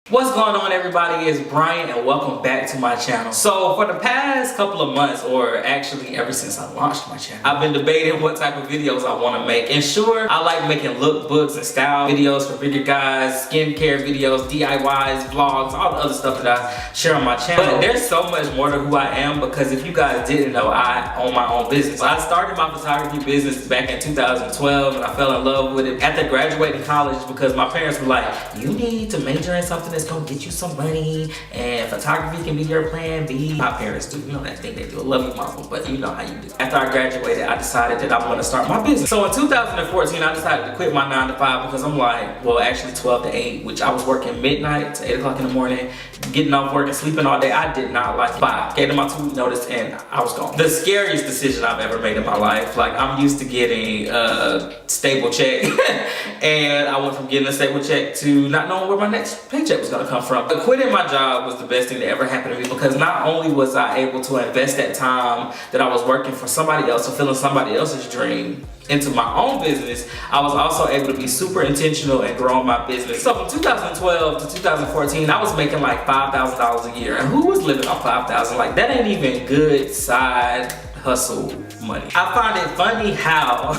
What's going on, everybody? It's Bryant and welcome back to my channel. So for the past couple of months, or actually ever since I launched my channel, I've been debating what type of videos I want to make. And sure, I like making lookbooks and style videos for bigger guys, skincare videos, DIYs, vlogs, all the other stuff that I share on my channel. But there's so much more to who I am because if you guys didn't know, I own my own business. I started my photography business back in 2012 and I fell in love with it after graduating college because my parents were like, you need to major in something that's gonna get you some money and photography can be your plan B. My parents do, you know that thing they do. I love you, mama, but you know how you do. After I graduated, I decided that I want to start my business. So in 2014, I decided to quit my 9 to 5 because I'm like, well, actually 12 to 8, which I was working midnight to 8 o'clock in the morning, getting off work and sleeping all day. I did not like it. Gave them my 2-week notice and I was gone. The scariest decision I've ever made in my life. Like, I'm used to getting a stable check and I went from getting a stable check to not knowing where my next paycheck was gonna come from. But quitting my job was the best thing that ever happened to me because not only was I able to invest that time that I was working for somebody else, fulfilling somebody else's dream, into my own business, I was also able to be super intentional and grow my business. So from 2012 to 2014, I was making like $5,000 a year. And who was living on $5,000? Like, that ain't even good side hustle money. I find it funny how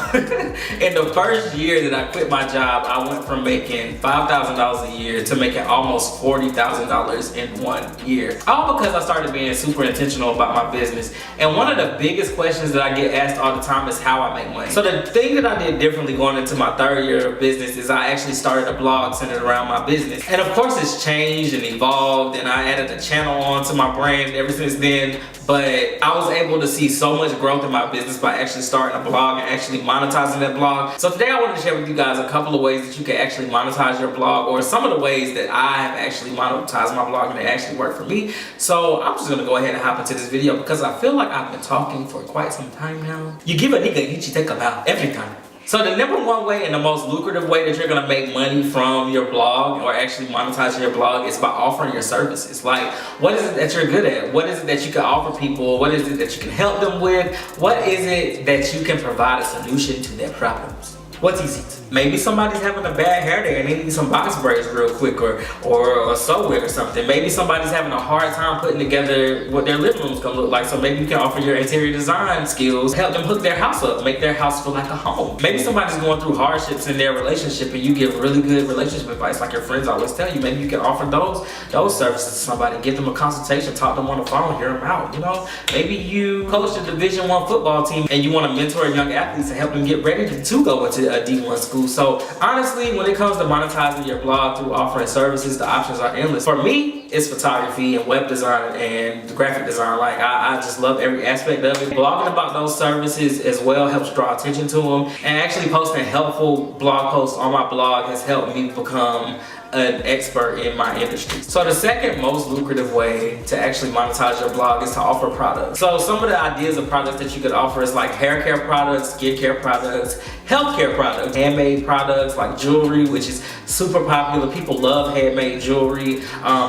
in the first year that I quit my job, I went from making $5,000 a year to making almost $40,000 in 1 year. All because I started being super intentional about my business. And one of the biggest questions that I get asked all the time is how I make money. So the thing that I did differently going into my 3rd year of business is I actually started a blog centered around my business. And of course it's changed and evolved and I added a channel onto my brand ever since then. But I was able to see so much growth in my business by actually starting a blog and actually monetizing that blog. So today I wanted to share with you guys a couple of ways that you can actually monetize your blog, or some of the ways that I have actually monetized my blog and they actually work for me. So I'm just gonna go ahead and hop into this video because I feel like I've been talking for quite some time now. You give a nigga, you should take a bow every time. So the #1 way and the most lucrative way that you're gonna make money from your blog or actually monetize your blog is by offering your services. Like, what is it that you're good at? What is it that you can offer people? What is it that you can help them with? What is it that you can provide a solution to their problems? What's easy? Maybe somebody's having a bad hair day and they need some box braids real quick or sew it or something. Maybe somebody's having a hard time putting together what their living room's gonna look like. So maybe you can offer your interior design skills, help them hook their house up, make their house feel like a home. Maybe somebody's going through hardships in their relationship and you give really good relationship advice like your friends always tell you. Maybe you can offer those services to somebody, give them a consultation, talk to them on the phone, hear them out, you know? Maybe you coach a Division I football team and you want to mentor young athletes and help them get ready to go into a D1 school. So honestly, when it comes to monetizing your blog through offering services, the options are endless. For me, it's photography and web design and graphic design. Like, I just love every aspect of it. Blogging about those services as well helps draw attention to them. And actually posting helpful blog posts on my blog has helped me become an expert in my industry. So the second most lucrative way to actually monetize your blog is to offer products. So some of the ideas of products that you could offer is like hair care products, skincare products, healthcare products, handmade products like jewelry, which is super popular. People love handmade jewelry,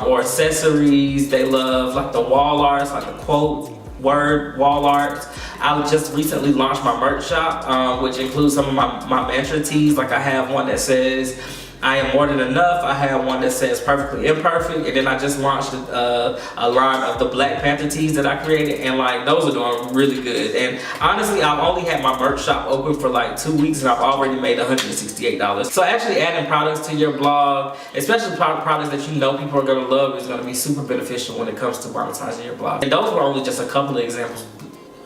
or accessories. They love like the wall arts, like the quote word wall art. I just recently launched my merch shop, which includes some of my mantra tees. Like, I have one that says I am more than enough. I have one that says perfectly imperfect, and then I just launched a line of the Black Panther tees that I created, and like, those are doing really good. And honestly, I've only had my merch shop open for like 2 weeks and I've already made $168. So actually adding products to your blog, especially products that you know people are gonna love, is gonna be super beneficial when it comes to monetizing your blog. And those were only just a couple of examples.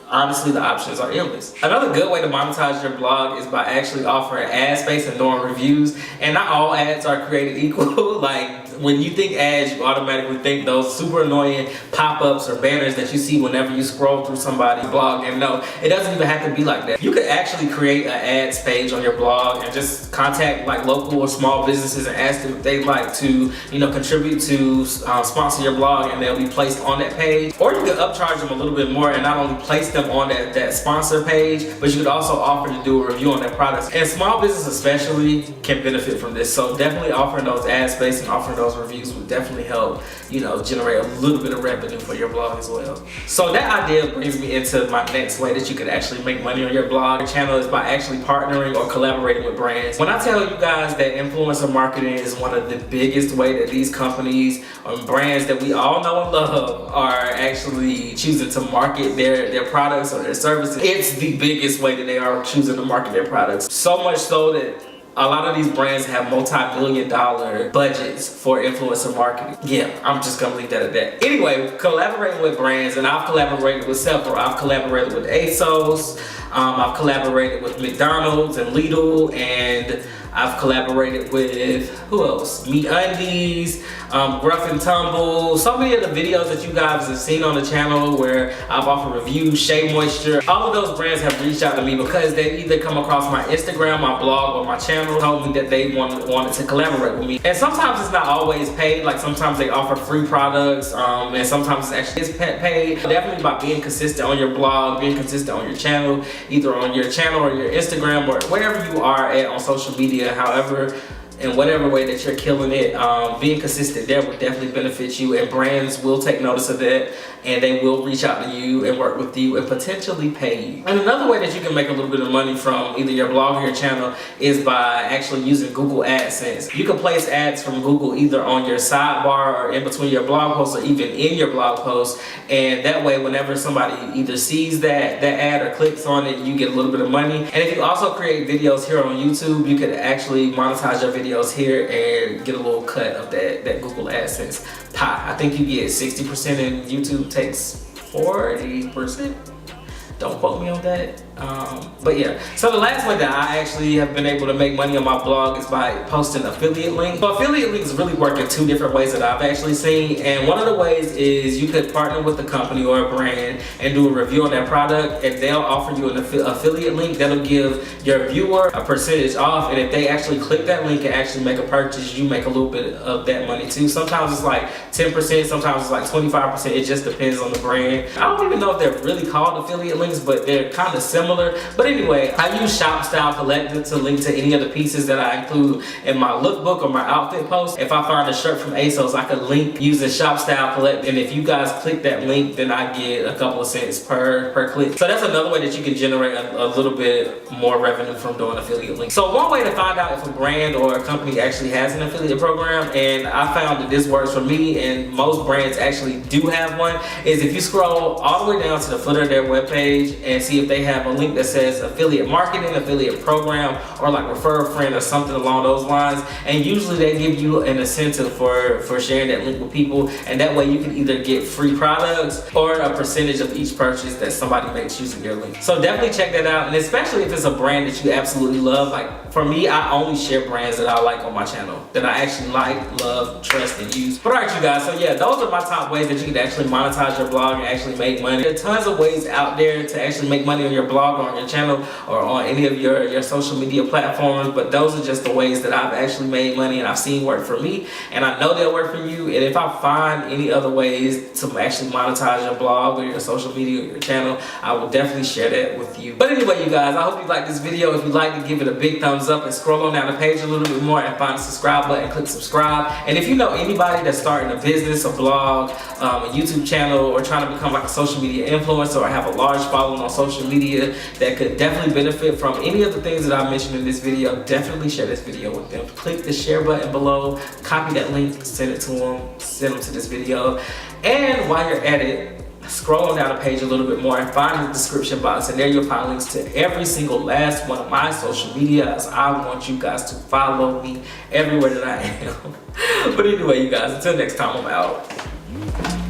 Honestly, the options are endless. Another good way to monetize your blog is by actually offering ad space and doing reviews. And not all ads are created equal. Like, when you think ads, you automatically think those super annoying pop-ups or banners that you see whenever you scroll through somebody's blog. And no, it doesn't even have to be like that. You could actually create an ads page on your blog and just contact like local or small businesses and ask them if they'd like to, you know, contribute to sponsor your blog, and they'll be placed on that page. Or you could upcharge them a little bit more and not only place them on that sponsor page, but you could also offer to do a review on their products. And small business especially can benefit from this. So definitely offering those ad space and offering those those reviews would definitely help, you know, generate a little bit of revenue for your blog as well. So that idea brings me into my next way that you could actually make money on your blog channel is by actually partnering or collaborating with brands. When I tell you guys that influencer marketing is one of the biggest way that these companies or brands that we all know and love are actually choosing to market their products or their services, it's the biggest way that they are choosing to market their products. So much so that a lot of these brands have multi-million-dollar budgets for influencer marketing. Yeah, I'm just gonna leave that at that. Anyway, collaborating with brands, and I've collaborated with several. I've collaborated with ASOS, I've collaborated with McDonald's and Lidl, and I've collaborated with, who else? MeUndies, Gruff and Tumble. So many of the videos that you guys have seen on the channel where I've offered reviews, Shea Moisture, all of those brands have reached out to me because they either come across my Instagram, my blog, or my channel, told me that they wanted to collaborate with me. And sometimes it's not always paid, like sometimes they offer free products, and sometimes it actually is paid. Definitely by being consistent on your blog, being consistent on your channel, either on your channel or your Instagram or wherever you are at on social media, however, in whatever way that you're killing it, being consistent there will definitely benefit you, and brands will take notice of that, and they will reach out to you and work with you and potentially pay you. And another way that you can make a little bit of money from either your blog or your channel is by actually using Google AdSense. You can place ads from Google either on your sidebar or in between your blog posts or even in your blog posts, and that way whenever somebody either sees that ad or clicks on it, you get a little bit of money. And if you also create videos here on YouTube, you could actually monetize your videos here and get a little cut of that Google AdSense pie. I think you get 60% and YouTube takes 40%. Don't quote me on that. But yeah, so the last way that I actually have been able to make money on my blog is by posting affiliate links. So affiliate links really work in two different ways that I've actually seen, and one of the ways is you could partner with a company or a brand and do a review on their product, and they'll offer you an affiliate link that'll give your viewer a percentage off, and if they actually click that link and actually make a purchase, you make a little bit of that money too. Sometimes it's like 10%, sometimes it's like 25%, it just depends on the brand. I don't even know if they're really called affiliate links, but they're kind of similar. But anyway, I use Shop Style Collective to link to any of the pieces that I include in my lookbook or my outfit post. If I find a shirt from ASOS, I could link using Shop Style Collective, and if you guys click that link, then I get a couple of cents per click. So that's another way that you can generate a little bit more revenue from doing affiliate links. So one way to find out if a brand or a company actually has an affiliate program, and I found that this works for me and most brands actually do have one, is if you scroll all the way down to the footer of their webpage and see if they have a link that says affiliate marketing, affiliate program, or like refer a friend or something along those lines, and usually they give you an incentive for sharing that link with people, and that way you can either get free products or a percentage of each purchase that somebody makes using your link. So definitely check that out, and especially if it's a brand that you absolutely love. Like for me, I only share brands that I like on my channel, that I actually like, love, trust, and use. But alright you guys, so yeah, those are my top ways that you can actually monetize your blog and actually make money. There are tons of ways out there to actually make money on your blog or on your channel or on any of your social media platforms, but those are just the ways that I've actually made money and I've seen work for me, and I know they'll work for you. And if I find any other ways to actually monetize your blog or your social media or your channel, I will definitely share that with you. But anyway you guys, I hope you like this video. If you like it, give it a big thumbs up and scroll on down the page a little bit more and find the subscribe button, click subscribe. And if you know anybody that's starting a business, a blog, a YouTube channel, or trying to become like a social media influencer or have a large following on social media that could definitely benefit from any of the things that I mentioned in this video, definitely share this video with them. Click the share button below, copy that link, send it to them, send them to this video. And while you're at it, scroll on down the page a little bit more and find the description box, and there you'll find links to every single last one of my social media, as I want you guys to follow me everywhere that I am. But anyway you guys, until next time, I'm out.